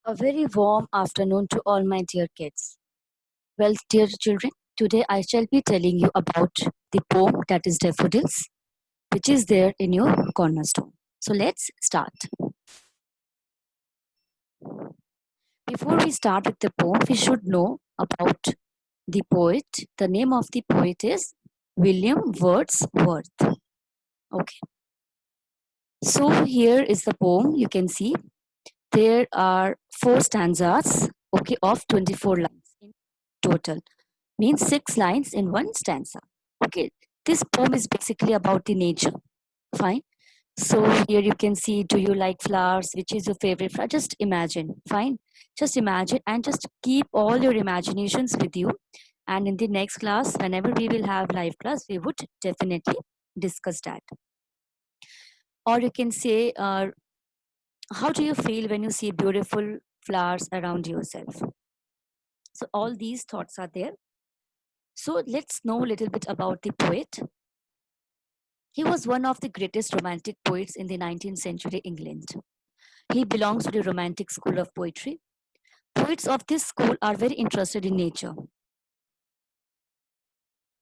A very warm afternoon to all my dear kids. Well, dear children, today I shall be telling you about the poem that is Daffodils, which is there in your cornerstone. So let's start. Before we start with the poem, we should know about the poet. The name of the poet is William Wordsworth. Okay. So here is the poem. You can see there are four stanzas, okay, of 24 lines in total. Means 6 lines in one stanza. Okay, this poem is basically about the nature. Fine. So here you can see, do you like flowers? Which is your favorite flower? Just imagine. Fine. Just imagine and just keep all your imaginations with you. And in the next class, whenever we will have live class, we would definitely discuss that. Or you can say, how do you feel when you see beautiful flowers around yourself? So all these thoughts are there. So let's know a little bit about the poet. He was one of the greatest romantic poets in the 19th century England. He belongs to the Romantic school of poetry. Poets of this school are very interested in nature,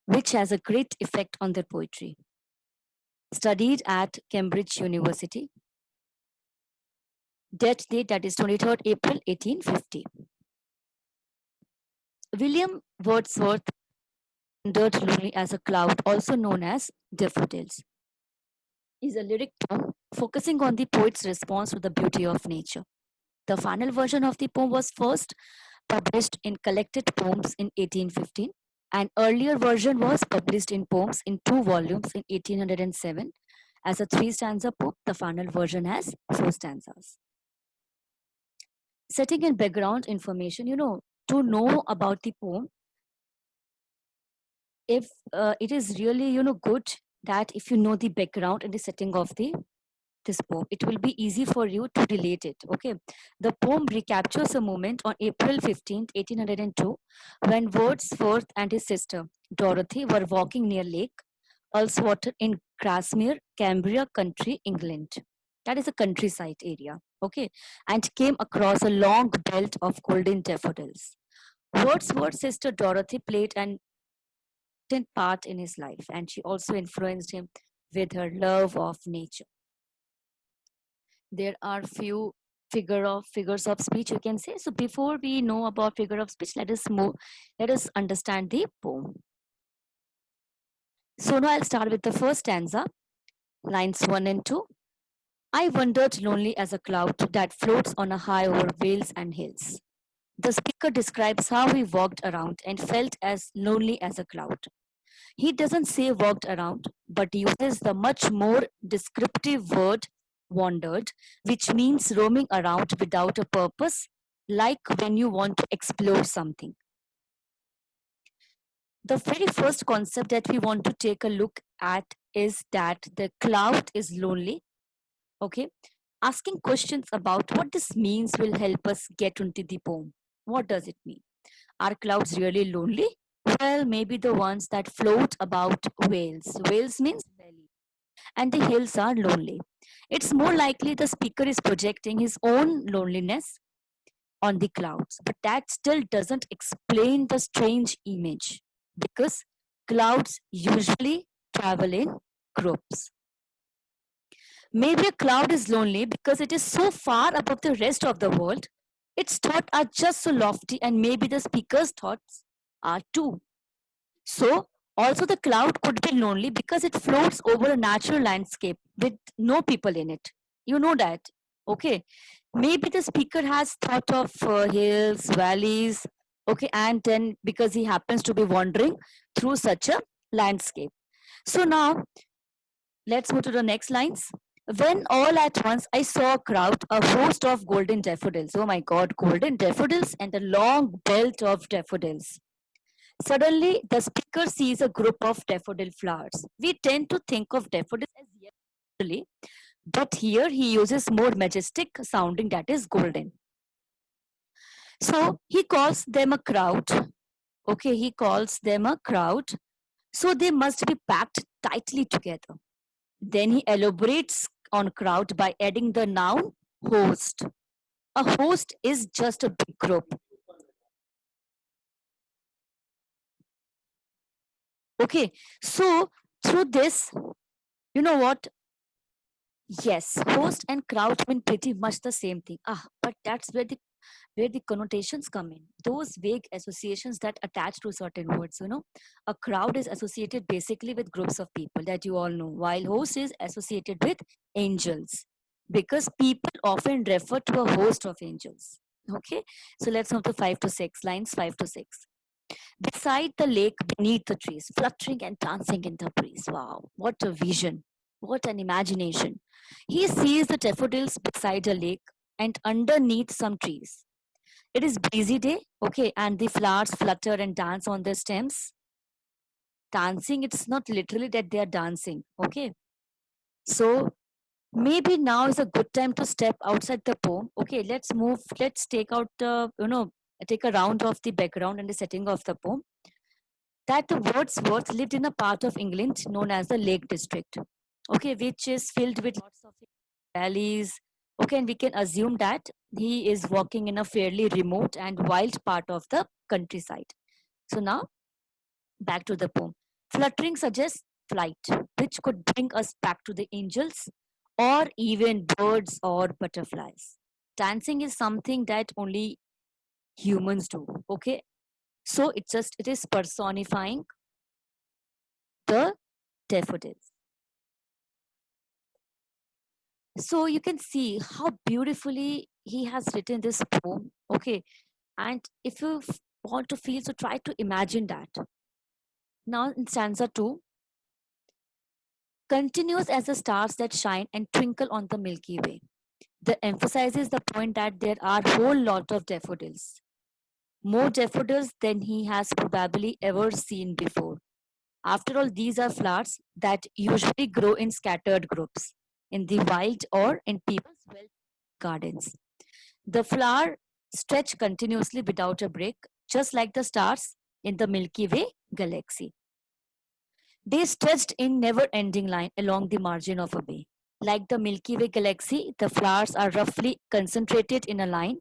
which has a great effect on their poetry. Studied at Cambridge University. Death date that is 23rd April 1850. William Wordsworth wandered lonely as a cloud, also known as daffodils, is a lyric poem focusing on the poet's response to the beauty of nature. The final version of the poem was first published in Collected Poems in 1815. An earlier version was published in Poems in 2 volumes in 1807 as a 3 stanza poem. The final version has 4 stanzas. Setting in background information, to know about the poem, if it is really, good that if you know the background and the setting of this poem, it will be easy for you to relate it. Okay. The poem recaptures a moment on April 15th, 1802, when Wordsworth and his sister Dorothy were walking near Lake Ullswater in Grasmere, Cambria Country, England. That is a countryside area. Okay. And came across a long belt of golden daffodils. Wordsworth's sister Dorothy played an important part in his life, and she also influenced him with her love of nature. There are few figures of speech, you can say. So before we know about figure of speech, let us understand the poem. So now I'll start with the first stanza, lines 1 and 2. I wandered lonely as a cloud that floats on a high over vales and hills. The speaker describes how he walked around and felt as lonely as a cloud. He doesn't say walked around, but uses the much more descriptive word wandered, which means roaming around without a purpose, like when you want to explore something. The very first concept that we want to take a look at is that the cloud is lonely. Okay. Asking questions about what this means will help us get into the poem. What does it mean? Are clouds really lonely? Well, maybe the ones that float about Wales. Wales means valley. And the hills are lonely. It's more likely the speaker is projecting his own loneliness on the clouds, but that still doesn't explain the strange image because clouds usually travel in groups. Maybe a cloud is lonely because it is so far above the rest of the world. Its thoughts are just so lofty, and maybe the speaker's thoughts are too. So, also the cloud could be lonely because it floats over a natural landscape with no people in it. You know that. Okay. Maybe the speaker has thought of hills, valleys, okay, and then because he happens to be wandering through such a landscape. So now let's move to the next lines. When all at once I saw a crowd, a host of golden daffodils. Oh my god, golden daffodils and a long belt of daffodils. Suddenly, the speaker sees a group of daffodil flowers. We tend to think of daffodils as yellow, but here he uses more majestic sounding, that is golden. So he calls them a crowd. Okay, he calls them a crowd. So they must be packed tightly together. Then he elaborates on crowd by adding the noun host. A host is just a big group. Okay, so through this, you know what? Yes, host and crowd mean pretty much the same thing. But that's where the connotations come in. Those vague associations that attach to certain words. A crowd is associated basically with groups of people that you all know, while host is associated with angels, because people often refer to a host of angels. Okay, so let's move to 5 to 6 lines. 5 to 6. Beside the lake, beneath the trees, fluttering and dancing in the breeze. Wow, what a vision! What an imagination! He sees the daffodils beside a lake and underneath some trees. It is breezy day, okay, and the flowers flutter and dance on their stems. Dancing, it's not literally that they are dancing, okay. So maybe now is a good time to step outside the poem. Okay, let's move. Let's take out the take a round of the background and the setting of the poem. That the Wordsworth lived in a part of England known as the Lake District, okay, which is filled with lots of valleys. Okay, and we can assume that he is walking in a fairly remote and wild part of the countryside. So now back to the poem. Fluttering suggests flight, which could bring us back to the angels or even birds or butterflies. Dancing is something that only humans do. Okay, so it is personifying the daffodils. So you can see how beautifully he has written this poem. Okay, and if you want to feel, so try to imagine that. Now in stanza 2, continuous as the stars that shine and twinkle on the Milky Way. The emphasizes the point that there are whole lot of daffodils, more daffodils than he has probably ever seen before. After all, these are flowers that usually grow in scattered groups in the wild or in people's well gardens. The flower stretch continuously without a break, just like the stars in the Milky Way galaxy. They stretched in never-ending line along the margin of a bay. Like the Milky Way galaxy, the flowers are roughly concentrated in a line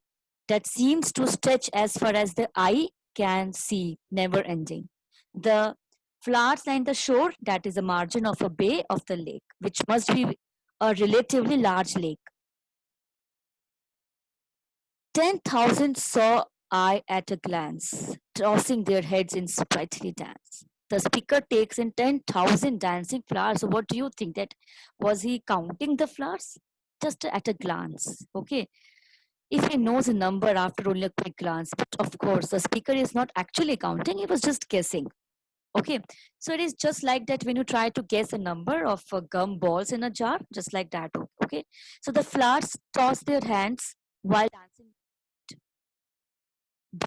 that seems to stretch as far as the eye can see, never ending. The flowers line the shore, that is the margin of a bay of the lake, which must be a relatively large lake. 10,000 saw I at a glance, tossing their heads in sprightly dance. The speaker takes in 10,000 dancing flowers. So what do you think? That was he counting the flowers? Just at a glance. Okay. If he knows a number after only a quick glance, but of course, the speaker is not actually counting, he was just guessing. Okay. So it is just like that when you try to guess a number of gum balls in a jar, just like that. Okay. So the flowers toss their hands while dancing.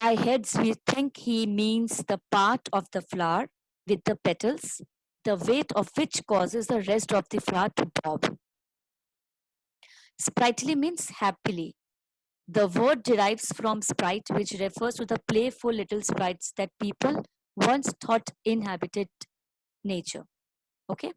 By heads, we think he means the part of the flower with the petals, the weight of which causes the rest of the flower to bob. Sprightly means happily. The word derives from sprite, which refers to the playful little sprites that people once thought inhabited nature. Okay,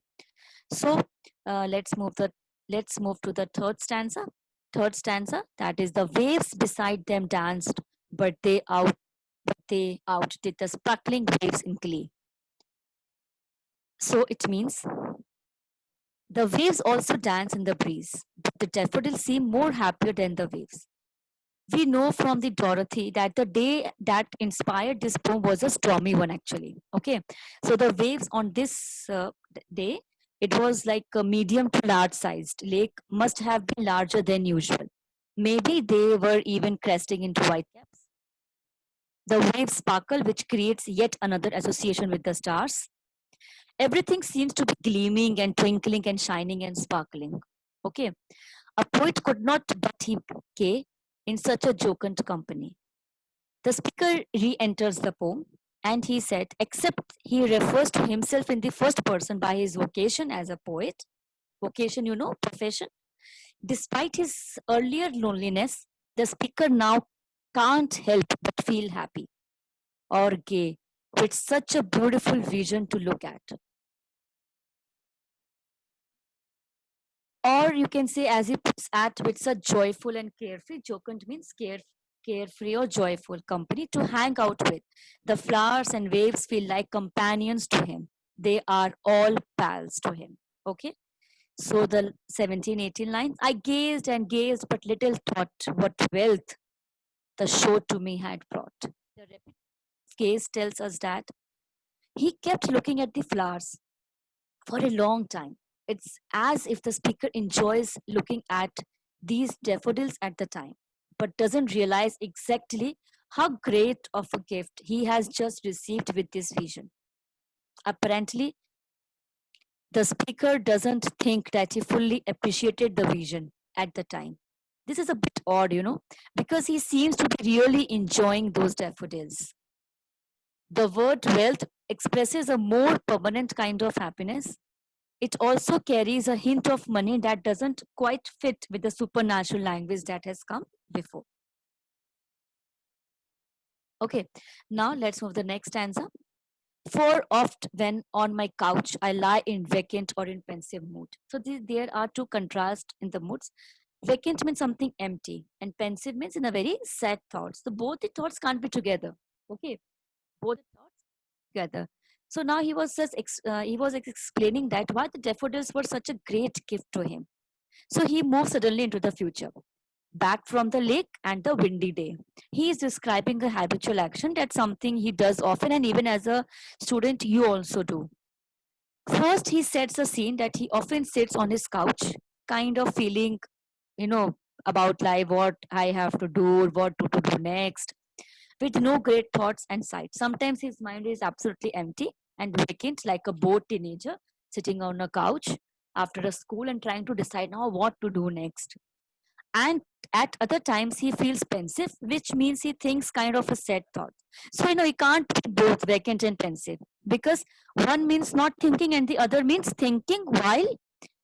so let's move to the third stanza. Third stanza, that is the waves beside them danced, but they outdid the sparkling waves in glee. So it means the waves also dance in the breeze, but the daffodils seem more happier than the waves. We know from the Dorothy that the day that inspired this poem was a stormy one, actually. Okay, so the waves on this day, it was like a medium to large sized lake, must have been larger than usual. Maybe they were even cresting into white caps. The waves sparkle, which creates yet another association with the stars. Everything seems to be gleaming and twinkling and shining and sparkling. Okay, a poet could not but he gay in such a jocund company. The speaker re enters the poem and he said, except he refers to himself in the first person by his vocation as a poet, vocation, profession. Despite his earlier loneliness, the speaker now can't help but feel happy or gay with such a beautiful vision to look at. Or you can say, as he puts at with such joyful and carefree, jocund means carefree or joyful company to hang out with. The flowers and waves feel like companions to him. They are all pals to him. Okay. So the 17, 18 lines, I gazed and gazed, but little thought what wealth the show to me had brought. The rapid gaze tells us that he kept looking at the flowers for a long time. It's as if the speaker enjoys looking at these daffodils at the time, but doesn't realize exactly how great of a gift he has just received with this vision. Apparently, the speaker doesn't think that he fully appreciated the vision at the time. This is a bit odd, because he seems to be really enjoying those daffodils. The word wealth expresses a more permanent kind of happiness. It also carries a hint of money that doesn't quite fit with the supernatural language that has come before. Okay, now let's move the next stanza. For oft when on my couch I lie in vacant or in pensive mood. So there are two contrasts in the moods. Vacant means something empty, and pensive means in a very sad thoughts. So both the thoughts can't be together. Okay, both the thoughts together. So now he was explaining that why the daffodils were such a great gift to him. So he moves suddenly into the future, back from the lake and the windy day. He is describing a habitual action. That's something he does often, and even as a student, you also do. First, he sets the scene that he often sits on his couch, kind of feeling, you know, about life, what I have to do, what to do next, with no great thoughts and sights. Sometimes his mind is absolutely empty and vacant, like a bored teenager sitting on a couch after a school and trying to decide now what to do next. And at other times he feels pensive, which means he thinks kind of a sad thought. So he can't be both vacant and pensive, because one means not thinking and the other means thinking while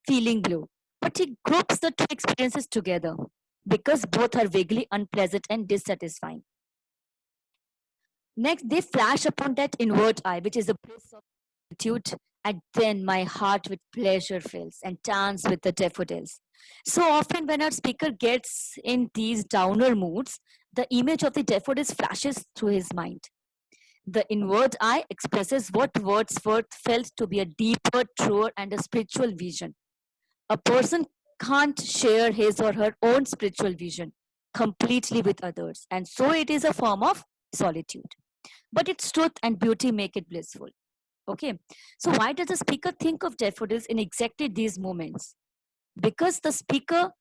feeling blue. But he groups the two experiences together because both are vaguely unpleasant and dissatisfying. Next, they flash upon that inward eye, which is the bliss of solitude, and then my heart with pleasure fills and dance with the daffodils. So often, when our speaker gets in these downer moods, the image of the daffodils flashes through his mind. The inward eye expresses what Wordsworth felt to be a deeper, truer, and a spiritual vision. A person can't share his or her own spiritual vision completely with others, and so it is a form of solitude. But its truth and beauty make it blissful. Okay, so why does the speaker think of daffodils in exactly these moments? Because the speaker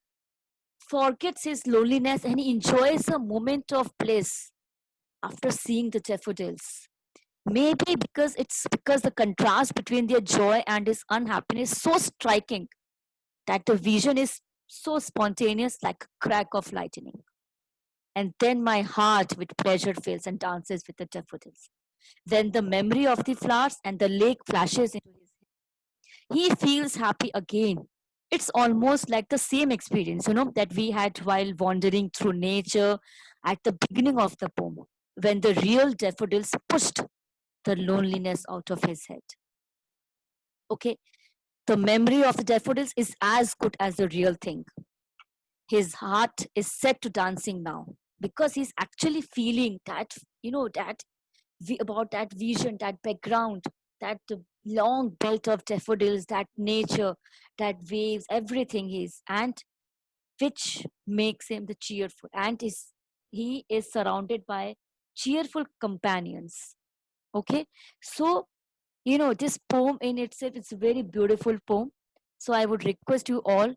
forgets his loneliness and he enjoys a moment of bliss after seeing the daffodils. Maybe because the contrast between their joy and his unhappiness is so striking that the vision is so spontaneous like a crack of lightning. And then my heart with pleasure fills and dances with the daffodils. Then the memory of the flowers and the lake flashes into his head. He feels happy again. It's almost like the same experience, that we had while wandering through nature at the beginning of the poem, when the real daffodils pushed the loneliness out of his head. Okay, the memory of the daffodils is as good as the real thing. His heart is set to dancing now because he's actually feeling that, that about that vision, that background, that long belt of daffodils, that nature, that waves, everything is, and which makes him the cheerful. And he is surrounded by cheerful companions. Okay, so this poem in itself is a very beautiful poem. So I would request you all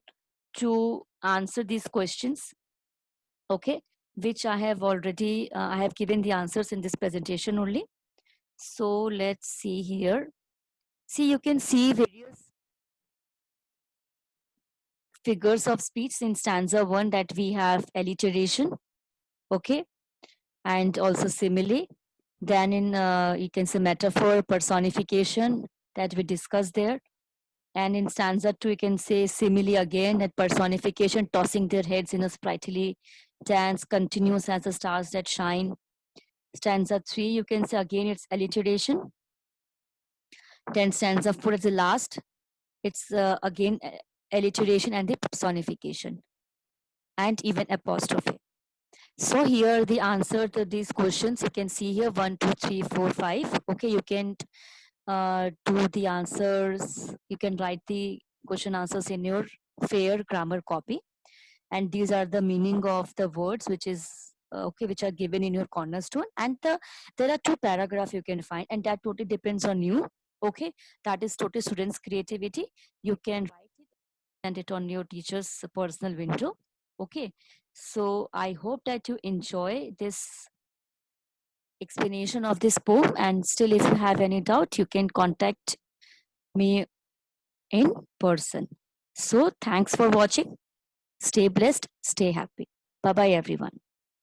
to answer these questions. Okay, which I have given the answers in this presentation only. So let's see here. See, you can see various figures of speech in stanza 1, that we have alliteration, okay, and also simile. Then in, you can say metaphor, personification, that we discussed there. And in stanza 2, you can say simile again, that personification, tossing their heads in a sprightly dance, continues as the stars that shine. Stanza 3, you can say again it's alliteration. Then stanza 4 is the last. It's again alliteration, and the personification, and even apostrophe. So here the answer to these questions you can see here 1, 2, 3, 4, 5. Okay, you can do the answers. You can write the question answers in your fair grammar copy, and these are the meaning of the words which is okay, which are given in your cornerstone. And there are two paragraph you can find, and that totally depends on you. Okay, that is totally students creativity. You can write it and it on your teacher's personal window. Okay, so I hope that you enjoy this explanation of this poem, and still if you have any doubt you can contact me in person. So thanks for watching. Stay blessed, stay happy. Bye bye everyone.